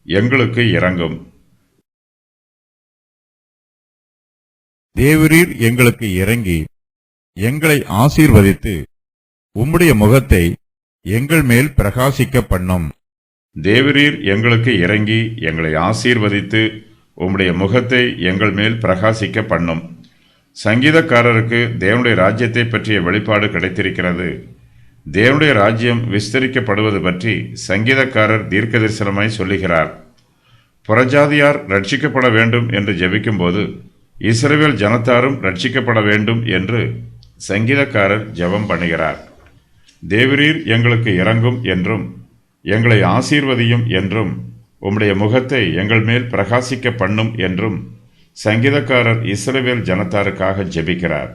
எங்களுக்கு இரங்கும். தேவரீர் எங்களுக்கு இறங்கி எங்களை ஆசீர்வதித்து உம்முடைய முகத்தை எங்கள் மேல் பிரகாசிக்க பண்ணும். தேவரீர் எங்களுக்கு இறங்கி எங்களை ஆசீர்வதித்து உம்முடைய முகத்தை எங்கள் மேல் பிரகாசிக்க பண்ணும். சங்கீதக்காரருக்கு தேவனுடைய ராஜ்யத்தை பற்றிய வெளிப்பாடு கிடைத்திருக்கிறது. தேவனுடைய ராஜ்யம் விஸ்தரிக்கப்படுவது பற்றி சங்கீதக்காரர் தீர்க்க தரிசனமாய் சொல்லுகிறார். புறஜாதியார் ரட்சிக்கப்பட வேண்டும் என்று ஜெபிக்கும்போது இஸ்ரவேல் ஜனத்தாரும் ரட்சிக்கப்பட வேண்டும் என்று சங்கீதக்காரர் ஜெபம் பண்ணுகிறார். தேவரீர் எங்களுக்கு இரங்கும் என்றும் எங்களை ஆசீர்வதியும் என்றும் உம்முடைய முகத்தை எங்கள் மேல் பிரகாசிக்க பண்ணும் என்றும் சங்கீதக்காரர் இஸ்ரவேல் ஜனத்தாருக்காக ஜெபிக்கிறார்.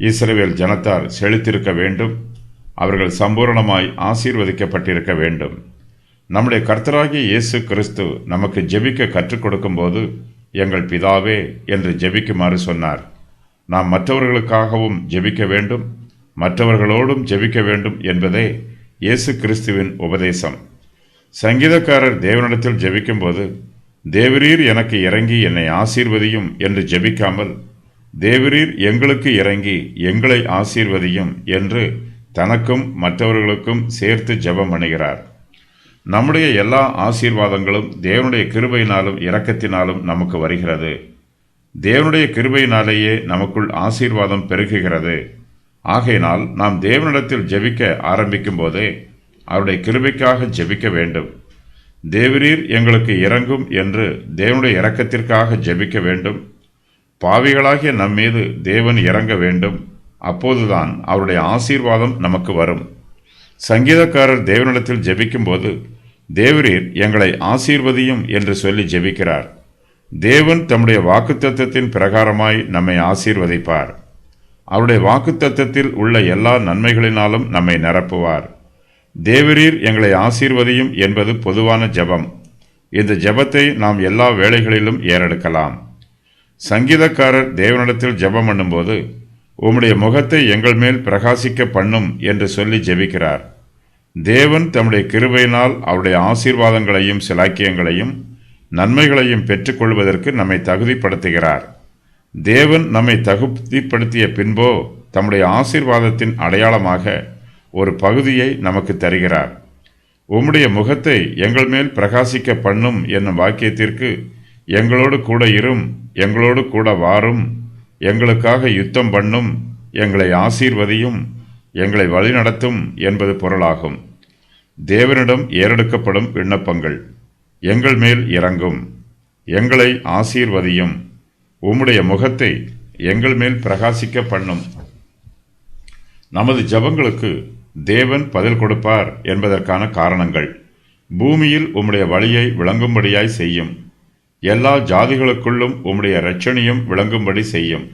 இஸ்ரவேல் ஜனத்தார் செழித்திருக்க வேண்டும். அவர்கள் சம்பூரணமாய் ஆசீர்வதிக்கப்பட்டிருக்க வேண்டும். நம்முடைய கர்த்தராகிய இயேசு கிறிஸ்து நமக்கு ஜெபிக்க கற்றுக் கொடுக்கும்போது எங்கள் பிதாவே என்று ஜெபிக்குமாறு சொன்னார். நாம் மற்றவர்களுக்காகவும் ஜெபிக்க வேண்டும், மற்றவர்களோடும் ஜெபிக்க வேண்டும் என்பதே இயேசு கிறிஸ்துவின் உபதேசம். சங்கீதக்காரர் தேவனிடத்தில் ஜெபிக்கும்போது தேவரீர் எனக்கு இறங்கி என்னை ஆசீர்வதியும் என்று ஜெபிக்காமல் தேவரீர் எங்களுக்கு இறங்கி எங்களை ஆசீர்வதியும் என்று தனக்கும் மற்றவர்களுக்கும் சேர்த்து ஜெபம் பண்ணுகிறார். நம்முடைய எல்லா ஆசீர்வாதங்களும் தேவனுடைய கிருபையினாலும் இரக்கத்தினாலும் நமக்கு வருகிறது. தேவனுடைய கிருபையினாலேயே நமக்குள் ஆசீர்வாதம் பெருகுகிறது. ஆகையினால் நாம் தேவனிடத்தில் ஜெபிக்க ஆரம்பிக்கும் போதே அவருடைய கிருபைக்காக ஜெபிக்க வேண்டும். தேவரீர் எங்களுக்கு இரங்கும் என்று தேவனுடைய இரக்கத்திற்காக ஜெபிக்க வேண்டும். பாவிகளாகிய நம்மீது தேவன் இறங்க வேண்டும். அப்போதுதான் அவருடைய ஆசீர்வாதம் நமக்கு வரும். சங்கீதக்காரர் தேவனிடத்தில் ஜெபிக்கும் போது தேவரீர் எங்களை ஆசீர்வதியும் என்று சொல்லி ஜெபிக்கிறார். தேவன் தம்முடைய வாக்குத்தத்தத்தின் பிரகாரமாய் நம்மை ஆசீர்வதிப்பார். அவருடைய வாக்குத்தத்தத்தில் உள்ள எல்லா நன்மைகளினாலும் நம்மை நிரப்புவார். தேவரீர் எங்களை ஆசீர்வதியும் என்பது பொதுவான ஜெபம். இந்த ஜெபத்தை நாம் எல்லா வேளைகளிலும் ஏறெடுக்கலாம். சங்கீதக்காரர் தேவனிடத்தில் ஜெபம் பண்ணும்போது உம்முடைய முகத்தை எங்கள் மேல் பிரகாசிக்க பண்ணும் என்று சொல்லி ஜெபிக்கிறார். தேவன் தம்முடைய கிருபையினால் அவருடைய ஆசீர்வாதங்களையும் சிலாக்கியங்களையும் நன்மைகளையும் பெற்றுக்கொள்வதற்கு நம்மை தகுதிப்படுத்துகிறார். தேவன் நம்மை தகுதிப்படுத்திய பின்போ தம்முடைய ஆசீர்வாதத்தின் அடையாளமாக ஒரு பகுதியை நமக்கு தருகிறார். உம்முடைய முகத்தை எங்கள் மேல் பிரகாசிக்க பண்ணும் என்னும் வாக்கியத்திற்கு எங்களோடு கூட இரும், எங்களோடு கூட வாரும், எங்களுக்காக யுத்தம் பண்ணும், எங்களை ஆசீர்வதியும், எங்களை வழிநடத்தும் என்பது பொருளாகும். தேவனிடம் ஏறெடுக்கப்படும் விண்ணப்பங்கள்: எங்கள் மேல் இறங்கும், எங்களை ஆசீர்வதியும், உம்முடைய முகத்தை எங்கள் மேல் பிரகாசிக்க பண்ணும். நமது ஜெபங்களுக்கு தேவன் பதில் கொடுப்பார் என்பதற்கான காரணங்கள்: பூமியில் உம்முடைய வழியை விளங்கும்படியாய் செய்யும், எல்லா ஜாதிகளுக்குள்ளும் உம்முடைய இரட்சணியம் விளங்கும்படி செய்யும்.